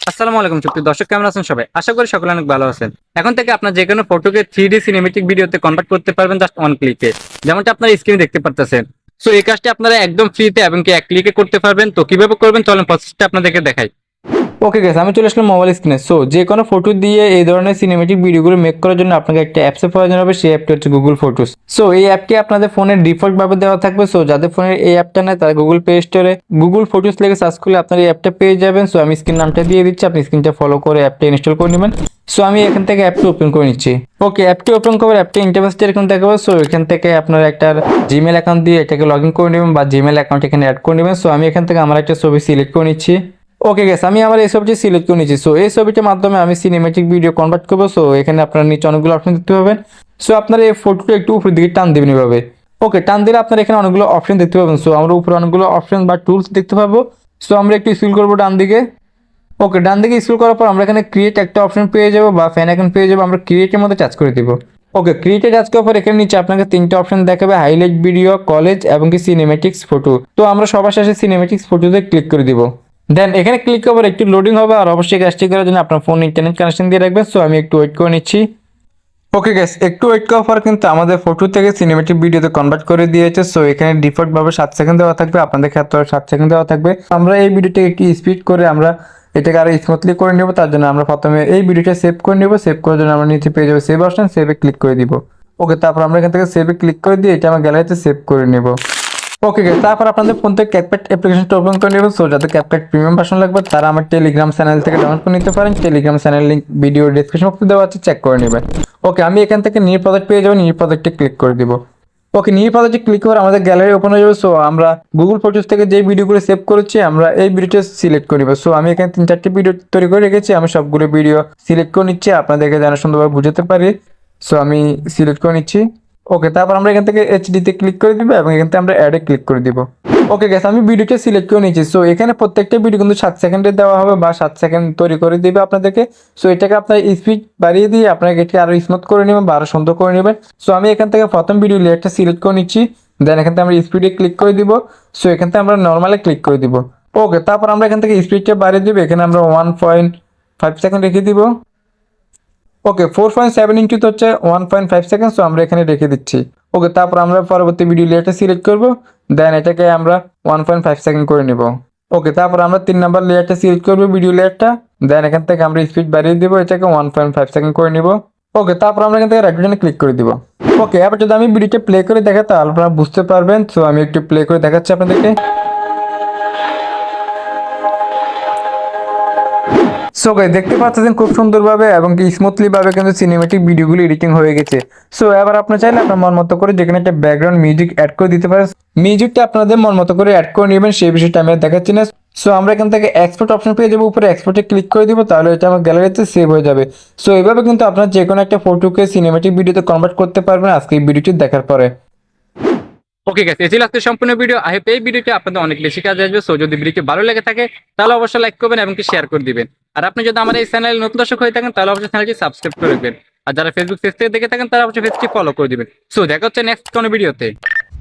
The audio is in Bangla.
আসসালামু আলাইকুম সুপ্রিয় দর্শক, কেমন আছেন সবাই? আশা করি সকলে অনেক ভালো আছেন। এখন থেকে আপনার যে কোনো ফটোকে 3D সিনেমেটিক ভিডিওতে কনভার্ট করতে পারবেন জাস্ট ওয়ান ক্লিকে, যেমনটা আপনারা স্ক্রিনে দেখতে পারতেছেন। সো এই কাজটি আপনারা একদম ফ্রিতে এবং কি এক ক্লিকে করতে পারবেন। তো কিভাবে করবেন চলেন প্রসেসটা আপনাদেরকে দেখাই। ওকে গাইস, আমি চলে আসলাম মোবাইল স্ক্রিনে। সো যে কোনো ফটো দিয়ে এই ধরনের সিনেমেটিক ভিডিওগুলো মেক করার জন্য আপনাকে একটা অ্যাপসের প্রয়োজন হবে। সেই অ্যাপটি হচ্ছে গুগল ফটোস। সো এই অ্যাপটি আপনাদের ফোনের ডিফল্ট ভাবে দেওয়া থাকবে। সো যাদের ফোনের এই অ্যাপটা নেই তারা গুগল প্লে স্টোরে গুগল ফটোস লিখে সার্চ করলে আপনার এই অ্যাপটা পেয়ে যাবেন। সো আমি স্ক্রিন নামটা দিয়ে দিচ্ছি, আপনি স্ক্রিনটা ফলো করে অ্যাপটা ইনস্টল করে নেবেন। সো আমি এখান থেকে অ্যাপটি ওপেন করে নিচ্ছি। ওকে, অ্যাপটি ওপেন করে অ্যাপটা ইন্টারফেসটা এরকম দেখাবো। সো এখান থেকে আপনার একটা জিমেল অ্যাকাউন্ট দিয়ে এটাকে লগ ইন করে নেবেন বা জিমেল অ্যাকাউন্ট এখানে অ্যাড করে নেবেন। সো আমি এখান থেকে আমার একটা ছবি সিলেক্ট করে নিচ্ছি। ওকে গেস, আমি আমার এই ছবিটি সিলেক্ট করে নিচ্ছি। সো এই ছবিটার মাধ্যমে আমি সিনেমেটিক ভিডিও কনভার্ট করবো। সো এখানে আপনার নিচে অনেকগুলো অপশন দেখতে পাবেন। সো আপনার এই ফটোটা একটু উপরের দিকে টান দেবেন এভাবে। ওকে, টান দিলে আপনার এখানে অনেকগুলো অপশন দেখতে পাবেন। সো আমরা উপরে অনেকগুলো অপশন বা টুলস দেখতে পাবো। সো আমরা একটু স্ক্রল করবো ডান দিকে। ওকে, ডান দিকে স্ক্রল করার পর আমরা এখানে ক্রিয়েট একটা অপশন পেয়ে যাবো বা ফ্যান আইকন পেয়ে যাবো। আমরা ক্রিয়েটের মধ্যে টাচ করে দিব। ওকে, ক্রিয়েটে টাচ করার পর এখানে নিচে আপনাকে তিনটা অপশন দেখাবে, হাইলাইট ভিডিও, কলেজ এবং কি সিনেমেটিক্স ফটো। তো আমরা সবার শেষে সিনেমেটিক্স ফটোতে ক্লিক করে দিব। দেন এখানে ক্লিক করার একটু লোডিং হবে, আর অবশ্যই কাজটি করার জন্য আপনার ফোন ইন্টারনেট কানেকশন দিয়ে রাখবেন। সো আমি একটু ওয়েট করে নিচ্ছি। ওকে গ্যাস, একটু ওয়েট করার পর কিন্তু আমাদের ফটো থেকে সিনেমেটিক ভিডিওতে কনভার্ট করে দিয়েছে। সো এখানে ডিফল্ট ভাবে 7 সেকেন্ড দেওয়া থাকবে, আপনাদের ক্ষেত্রে 7 সেকেন্ড দেওয়া থাকবে। আমরা এই ভিডিওটাকে একটু স্পিড করে আমরা এটাকে আরো স্মুথলি করে নেব। তার জন্য আমরা প্রথমে এই ভিডিওটা সেভ করে নেব। সেভ করার জন্য আমরা নিচে পেয়ে যাবো সেভ অপশন, সেভে ক্লিক করে দিব। ওকে, তারপর আমরা এখান থেকে সেভে ক্লিক করে দিয়ে এটা আমার গ্যালারিতে সেভ করে নেব। ওকে গাইস, তারপর আপনাদের ফোন থেকে ক্যাপকাট অ্যাপ্লিকেশনটা ওপেন করে নেবেন। সো যাদের ক্যাপকাট প্রিমিয়াম ভার্সন লাগবে তারা আমার টেলিগ্রাম চ্যানেল থেকে ডাউনলোড করে নিতে পারেন। Telegram channel link video description বক্সে দেওয়া আছে, চেক করে নেবেন। ওকে, আমি এখান থেকে নিউ প্রজেক্ট পেয়ে যাবো, নিউ প্রজেক্টে ক্লিক করে দিব। ওকে, নিউ প্রজেক্টে ক্লিক করে আমাদের গ্যালারি ওপেন হয়ে যাবে। সো আমরা গুগল ফটোস থেকে যে ভিডিওগুলো সেভ করেছি আমরা এই ভিডিওটা সিলেক্ট করে নেব। সো আমি এখানে 3-4টি ভিডিও তৈরি করে রেখেছি, আমি সবগুলো ভিডিও সিলেক্ট করে নিচ্ছি আপনাদেরকে যেন সুন্দরভাবে বুঝতে পারি। সো আমি সিলেক্ট করে নিচ্ছি। ওকে, তারপর আমরা এখান থেকে এইচডিতে ক্লিক করে দিব এবং এখান থেকে আমরা অ্যাডে ক্লিক করে দিব। ওকে গ্যাস, আমি ভিডিওটা সিলেক্ট করে নিয়েছি। সো এখানে প্রত্যেকটা ভিডিও কিন্তু 7 সেকেন্ডে দেওয়া হবে বা 7 সেকেন্ড তৈরি করে দিবে আপনাদেরকে। সো এটাকে আপনার স্পিড বাড়িয়ে দিয়ে আপনাকে এটি আরো স্মুথ করে নেবেন বা আরো সুন্দর করে নেবেন। সো আমি এখান থেকে প্রথম ভিডিও লেয়ারটা সিলেক্ট করে নিচ্ছি। দেন এখান থেকে আমরা স্পিডে ক্লিক করে দিব। সো এখান থেকে আমরা নর্মালে ক্লিক করে দিব। ওকে, তারপর আমরা এখান থেকে স্পিডটা বাড়িয়ে দিব। এখানে আমরা 1.5 সেকেন্ড রেখে দিব। ওকে, 4.7 ইঞ্চি তো হচ্ছে 1.5 সেকেন্ড। সো আমরা এখানে রেখে দিচ্ছি। ওকে, তারপর আমরা পরবর্তী ভিডিও লেয়ারটা সিলেক্ট করব। দেন এটাকে আমরা 1.5 সেকেন্ড করে নিব। ওকে, তারপর আমরা 3 নাম্বার লেয়ারটা সিলেক্ট করব, ভিডিও লেয়ারটা। দেন এখান থেকে আমরা স্পিড বাড়িয়ে দিব, এটাকে 1.5 সেকেন্ড করে নিব। ওকে, তারপর আমরা এখান থেকে রাইট বাটনে ক্লিক করে দিব। ওকে, এবার যদি আমি ভিডিওটা প্লে করে দেখাই তাহলে আপনারা বুঝতে পারবেন। সো আমি একটু প্লে করে দেখাচ্ছি আপনাদেরকে। সো গাইস, দেখতে পাচ্ছেন খুব সুন্দরভাবে এবং কি স্মুথলি ভাবে কিন্তু সিনেমেটিক ভিডিওগুলো এডিটিং হয়ে গেছে। সো এবার আপনি চাইলে আপনার মন মতো করে যেখানে একটা ব্যাকগ্রাউন্ড মিউজিক অ্যাড করে দিতে পারেন। মিউজিকটা আপনাদের মন মতো করে অ্যাড করে নেবেন, সেই বিষয়টা আমি আর দেখাচ্ছি না। সো আমরা এখান থেকে এক্সপোর্ট অপশন পেয়ে যাবো, উপরে এক্সপোর্টে ক্লিক করে দিব, তাহলে এটা আমার গ্যালারিতে সেভ হয়ে যাবে। সো এইভাবে কিন্তু আপনার যে কোনো একটা ফটোকে সিনেমেটিক ভিডিওতে কনভার্ট করতে পারবেন আজকে এই ভিডিওটি দেখার পরে। ওকে গাইস, এই ছিল আজকের সম্পূর্ণ ভিডিও। আই হোপ এই ভিডিওটি আপনাদের অনেক বেশি কাজে আসবে। সো যদি ভিডিওটি ভালো লেগে থাকে তাহলে অবশ্যই লাইক করবেন এবং শেয়ার করে দিবেন। আর আপনি যদি আমার এই চ্যানেলে নতুন দর্শক হয়ে থাকেন তাহলে অবশ্যই চ্যানেলটি সাবস্ক্রাইব করে রাখবেন। আর যারা ফেসবুক পেজ থেকে দেখে থাকেন তারা অবশ্যই পেজটি ফলো করে দিবেন। সো দেখা হচ্ছে নেক্সট কোনো ভিডিওতে।